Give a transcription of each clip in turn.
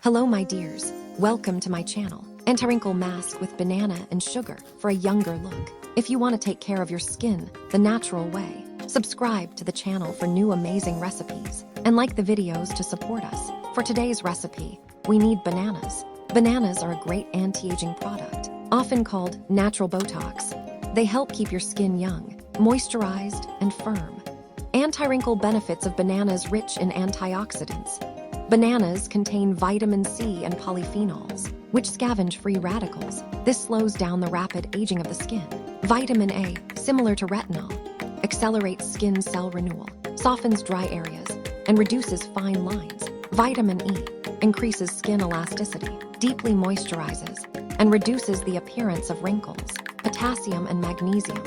Hello my dears, welcome to my channel. Anti-wrinkle mask with banana and sugar for a younger look. If you want to take care of your skin the natural way, subscribe to the channel for new amazing recipes and like the videos to support us. For today's recipe, we need bananas. Bananas are a great anti-aging product, often called natural Botox. They help keep your skin young, moisturized, and firm. Anti-wrinkle benefits of bananas rich in antioxidants. Bananas contain vitamin C and polyphenols, which scavenge free radicals. This slows down the rapid aging of the skin. Vitamin A, similar to retinol, accelerates skin cell renewal, softens dry areas, and reduces fine lines. Vitamin E increases skin elasticity, deeply moisturizes, and reduces the appearance of wrinkles. Potassium and magnesium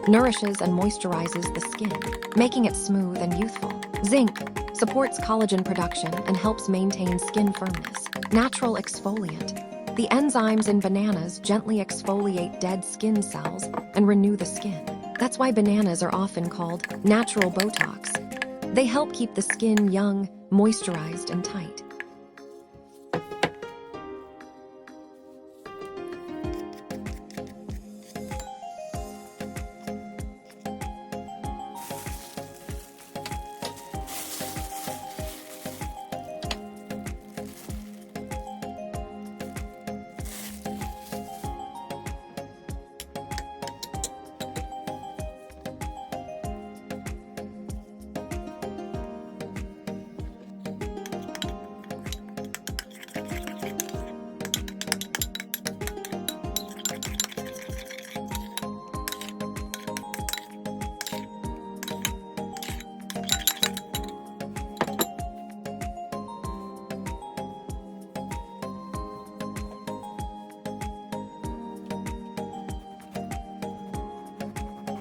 nourishes and moisturizes the skin, making it smooth and youthful. Zinc supports collagen production and helps maintain skin firmness. Natural exfoliant. The enzymes in bananas gently exfoliate dead skin cells and renew the skin. That's why bananas are often called natural Botox. They help keep the skin young, moisturized, and tight.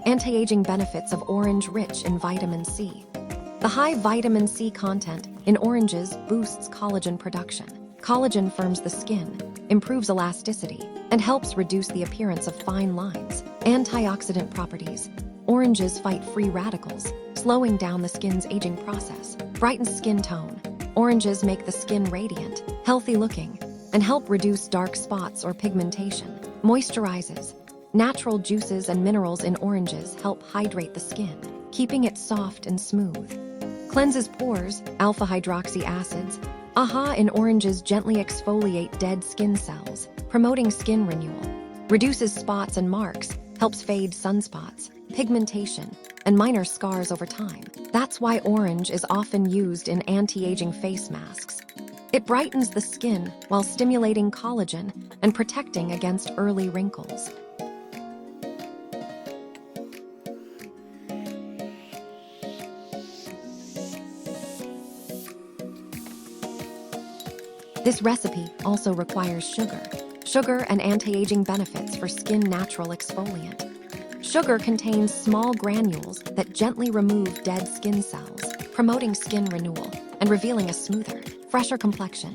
Anti-aging benefits of orange rich in vitamin C. The high vitamin C content in oranges boosts collagen production. Collagen firms the skin, improves elasticity, and helps reduce the appearance of fine lines. Antioxidant properties. Oranges fight free radicals, slowing down the skin's aging process. Brightens skin tone. Oranges make the skin radiant, healthy looking, and help reduce dark spots or pigmentation. Moisturizes. Natural juices and minerals in oranges help hydrate the skin, keeping it soft and smooth. Cleanses pores, alpha-hydroxy acids. AHA in oranges gently exfoliate dead skin cells, promoting skin renewal. Reduces spots and marks, helps fade sunspots, pigmentation, and minor scars over time. That's why orange is often used in anti-aging face masks. It brightens the skin while stimulating collagen and protecting against early wrinkles. This recipe also requires sugar. Sugar and anti-aging benefits for skin natural exfoliant. Sugar contains small granules that gently remove dead skin cells, promoting skin renewal and revealing a smoother, fresher complexion.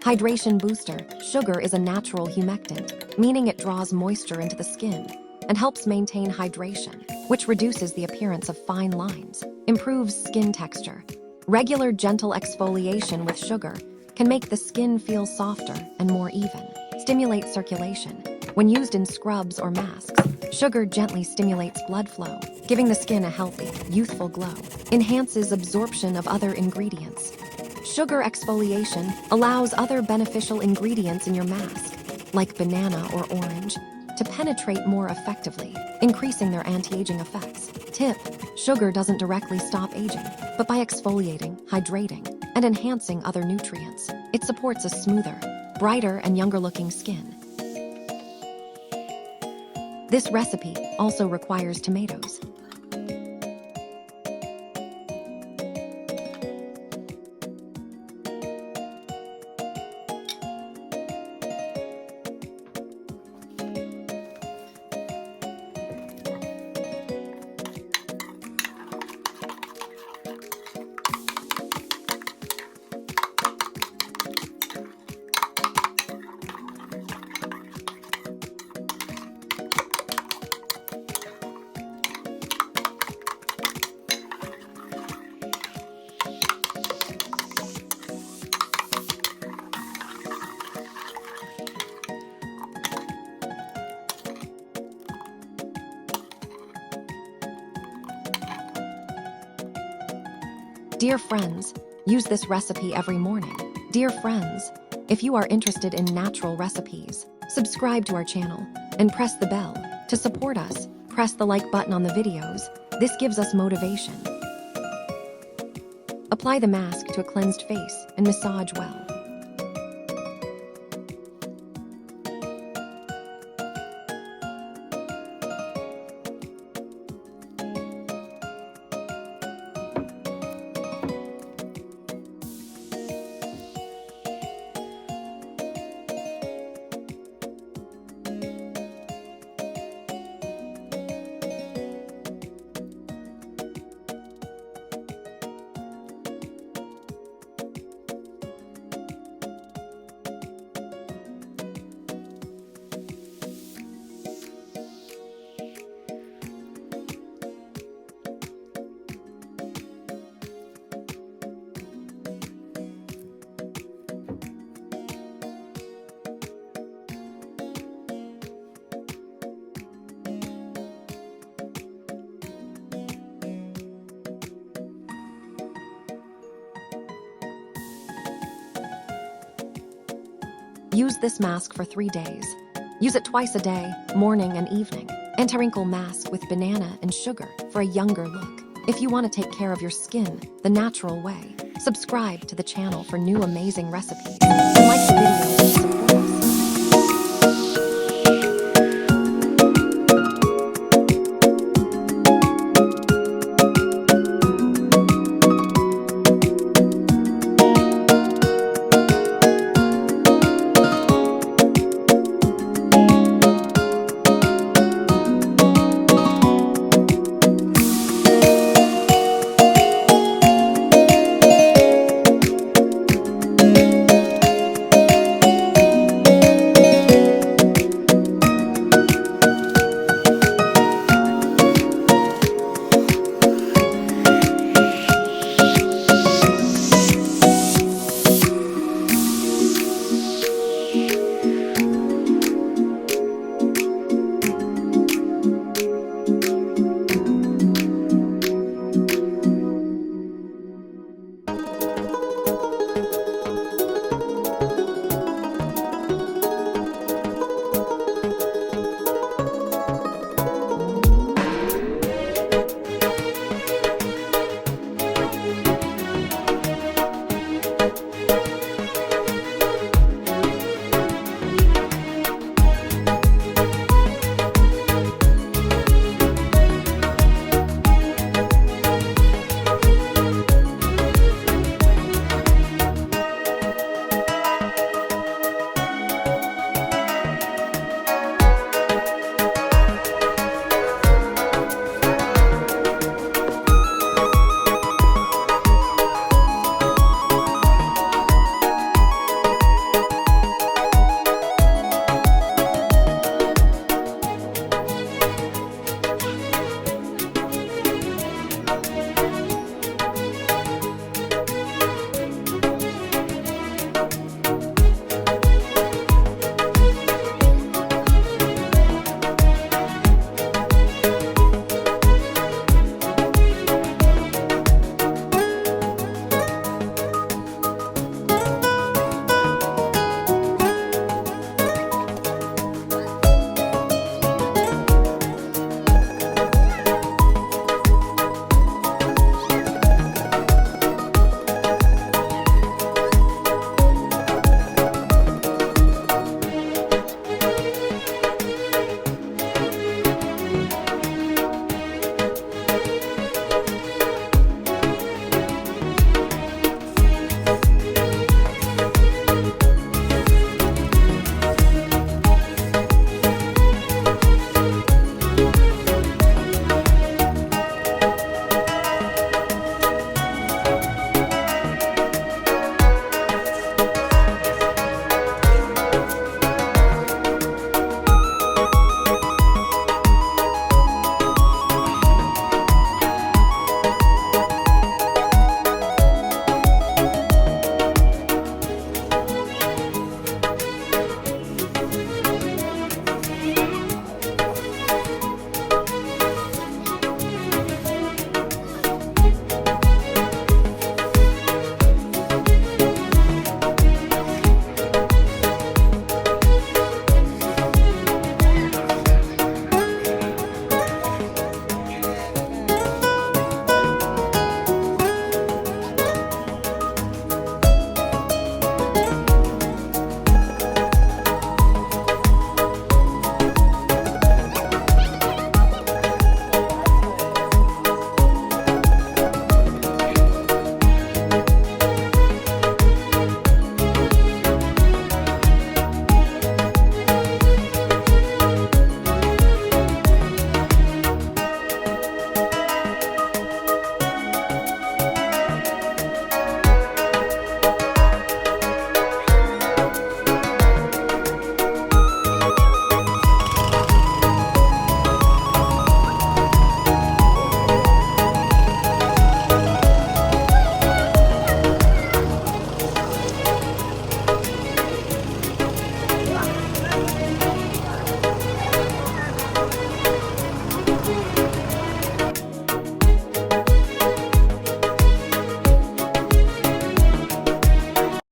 Hydration booster. Sugar is a natural humectant, meaning it draws moisture into the skin and helps maintain hydration, which reduces the appearance of fine lines, improves skin texture. Regular gentle exfoliation with sugar can make the skin feel softer and more even. Stimulates circulation. When used in scrubs or masks, sugar gently stimulates blood flow, giving the skin a healthy, youthful glow. Enhances absorption of other ingredients. Sugar exfoliation allows other beneficial ingredients in your mask, like banana or orange, to penetrate more effectively, increasing their anti-aging effects. Tip: sugar doesn't directly stop aging, but by exfoliating, hydrating, and enhancing other nutrients, it supports a smoother, brighter, and younger-looking skin. This recipe also requires tomatoes. Dear friends, use this recipe every morning. Dear friends, if you are interested in natural recipes, subscribe to our channel and press the bell to support us. Press the like button on the videos. This gives us motivation. Apply the mask to a cleansed face and massage well. Use this mask for 3 days. Use it twice a day, morning and evening. Anti-wrinkle mask with banana and sugar for a younger look. If you want to take care of your skin the natural way, subscribe to the channel for new amazing recipes.